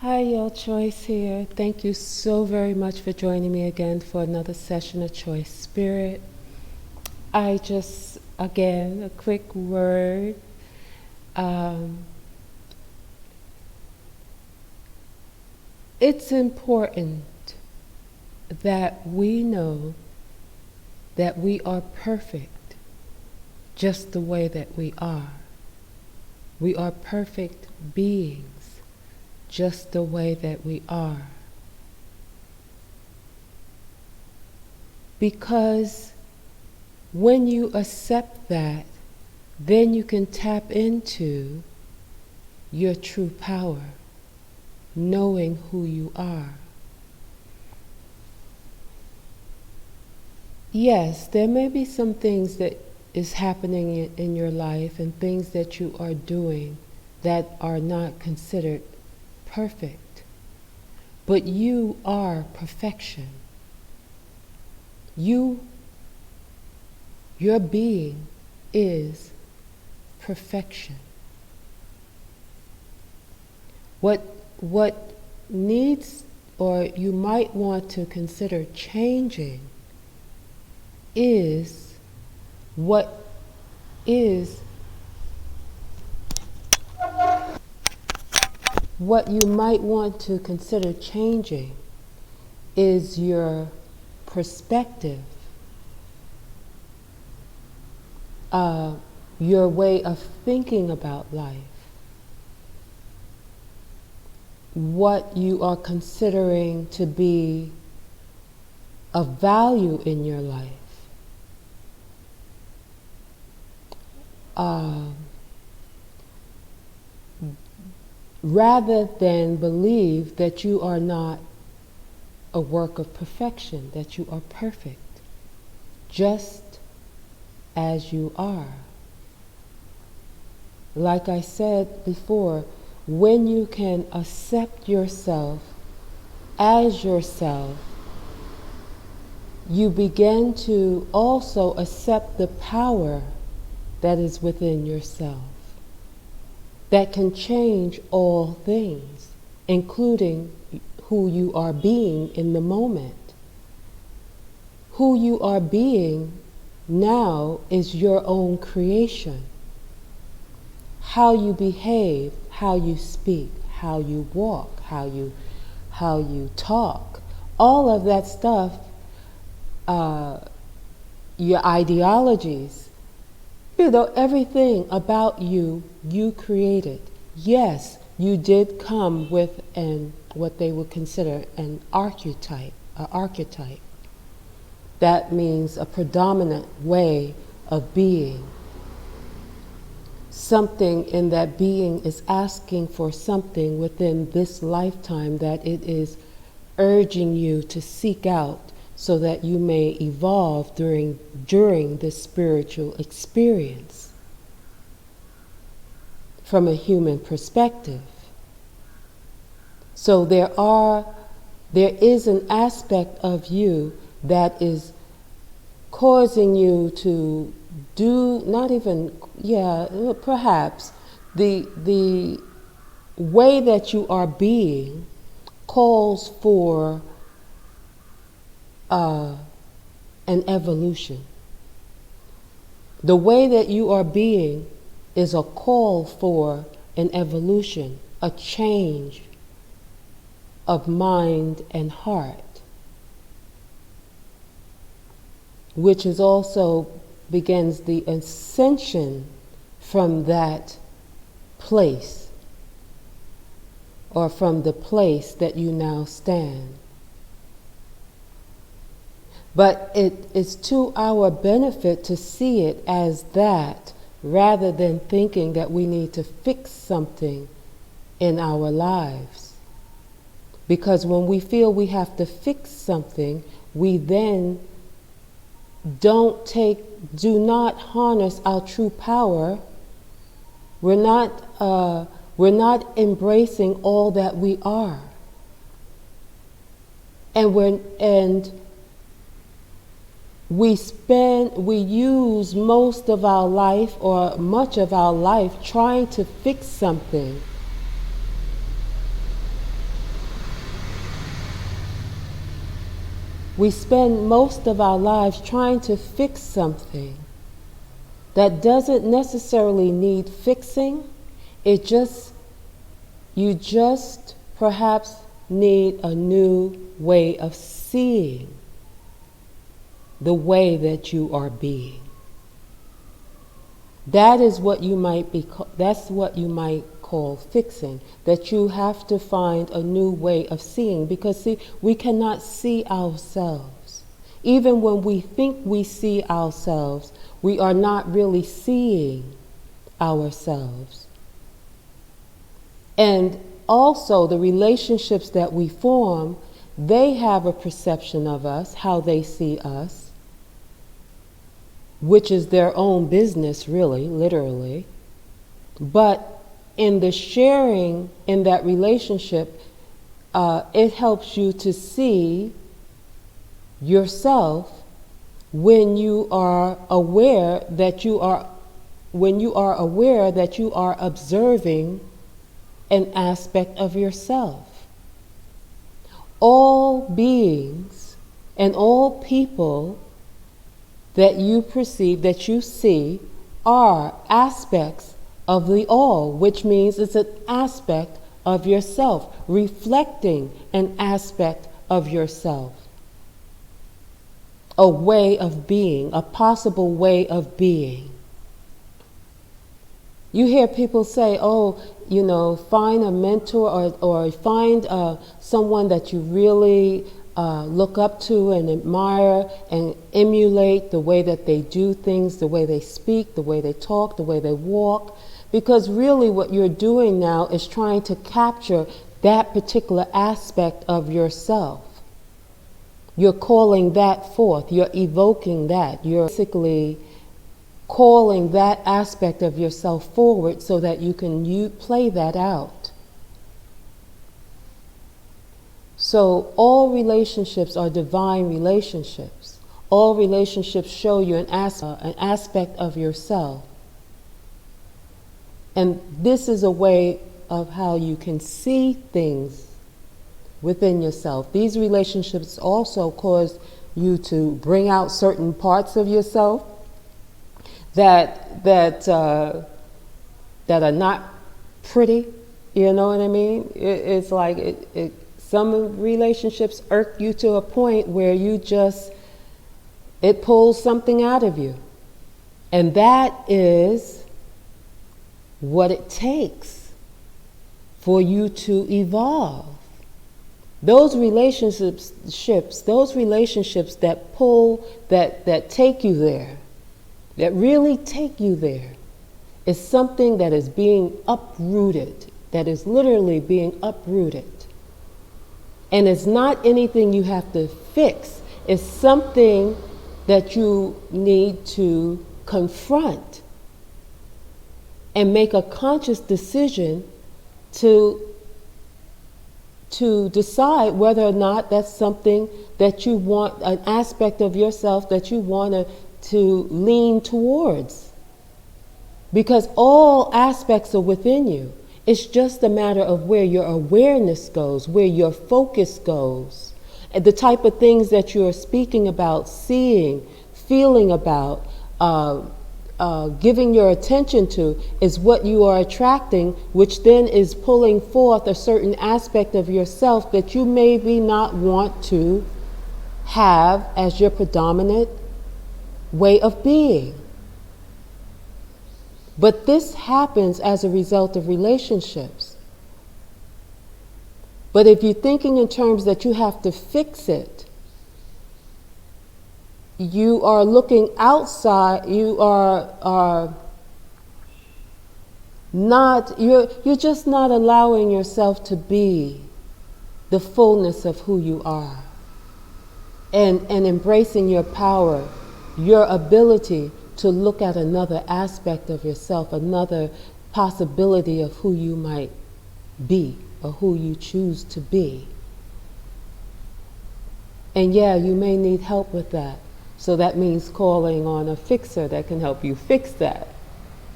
Hi, Yo Choice here. Thank you so very much for joining me again for another session of Choice Spirit. Again, a quick word. It's important that we know that we are perfect just the way that we are. We are perfect beings just the way that we are. Because when you accept that, then you can tap into your true power, knowing who you are. Yes, there may be some things that is happening in your life and things that you are doing that are not considered perfect, but you are perfection. Your being is perfection. What needs, or you might want to consider changing, is what you might want to consider changing is your perspective, your way of thinking about life, what you are considering to be of value in your life. Rather than believe that you are not a work of perfection, that you are perfect, just as you are. Like I said before, when you can accept yourself as yourself, you begin to also accept the power that is within yourself, that can change all things, including who you are being in the moment. Who you are being now is your own creation. How you behave, how you speak, how you walk, how you talk, all of that stuff, your ideologies, everything about you, you created. Yes, you did come with what they would consider an archetype. That means a predominant way of being. Something in that being is asking for something within this lifetime that it is urging you to seek out so that you may evolve during this spiritual experience from a human perspective. So there is an aspect of you that is causing you to do, perhaps the way that you are being calls for an evolution. The way that you are being is a call for an evolution, a change of mind and heart, which is also begins the ascension from that place, or from the place that you now stand. But it is to our benefit to see it as that, rather than thinking that we need to fix something in our lives. Because when we feel we have to fix something, we then do not harness our true power. We're not embracing all that we are. And we use most of our life, or much of our life, trying to fix something We spend most of our lives trying to fix something that doesn't necessarily need fixing. You just perhaps need a new way of seeing the way that you are being. That is what you might that's what you might call fixing, that you have to find a new way of seeing, because see, we cannot see ourselves. Even when we think we see ourselves, we are not really seeing ourselves. And also the relationships that we form, they have a perception of us, how they see us, which is their own business, really, literally. But in the sharing in that relationship, it helps you to see yourself when you are aware that you are observing an aspect of yourself. All beings and all people that you perceive, that you see, are aspects of the all, which means it's an aspect of yourself, reflecting an aspect of yourself. A way of being, a possible way of being. You hear people say, oh, find a mentor or find someone that you really look up to and admire and emulate the way that they do things, the way they speak, the way they talk, the way they walk. Because really what you're doing now is trying to capture that particular aspect of yourself. You're calling that forth. You're evoking that. You're basically calling that aspect of yourself forward so that you can play that out. So all relationships are divine relationships. All relationships show you an aspect of yourself. And this is a way of how you can see things within yourself. These relationships also cause you to bring out certain parts of yourself that are not pretty. You know what I mean? It's like some relationships irk you to a point where it pulls something out of you. And that is what it takes for you to evolve. Those relationships that pull, that take you there, that really take you there, is something that is being uprooted, that is literally being uprooted. And it's not anything you have to fix. It's something that you need to confront and make a conscious decision to decide whether or not that's something that you want, an aspect of yourself that you want to lean towards. Because all aspects are within you. It's just a matter of where your awareness goes, where your focus goes. And the type of things that you're speaking about, seeing, feeling about, giving your attention to is what you are attracting, which then is pulling forth a certain aspect of yourself that you maybe not want to have as your predominant way of being. But this happens as a result of relationships. But if you're thinking in terms that you have to fix it, you are looking outside, you're just not allowing yourself to be the fullness of who you are and embracing your power, your ability to look at another aspect of yourself, another possibility of who you might be or who you choose to be. And yeah, you may need help with that. So that means calling on a fixer that can help you fix that,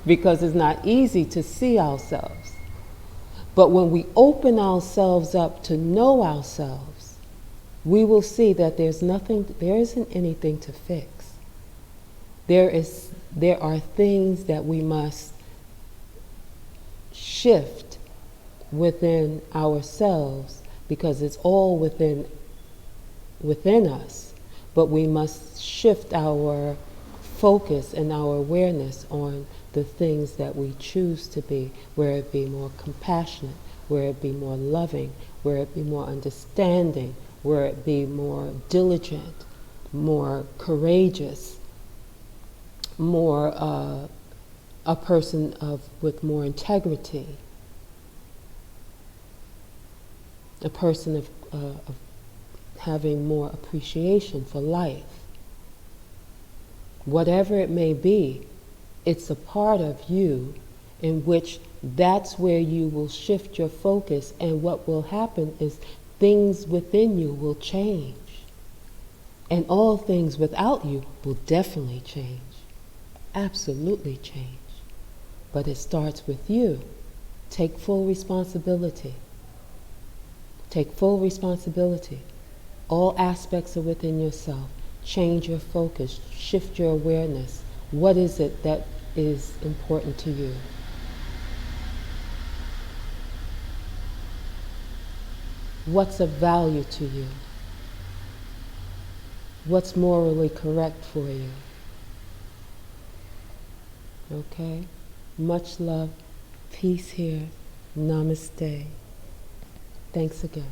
because it's not easy to see ourselves. But when we open ourselves up to know ourselves, we will see that there isn't anything to fix. There are things that we must shift within ourselves, because it's all within us, but we must shift our focus and our awareness on the things that we choose to be, where it be more compassionate, where it be more loving, where it be more understanding, where it be more diligent, more courageous, more a person with more integrity, a person of having more appreciation for life. Whatever it may be, it's a part of you in which that's where you will shift your focus, and what will happen is things within you will change. And all things without you will definitely change. Absolutely change. But it starts with you. Take full responsibility. Take full responsibility. All aspects are within yourself. Change your focus. Shift your awareness. What is it that is important to you? What's of value to you? What's morally correct for you? Okay? Much love. Peace here. Namaste. Thanks again.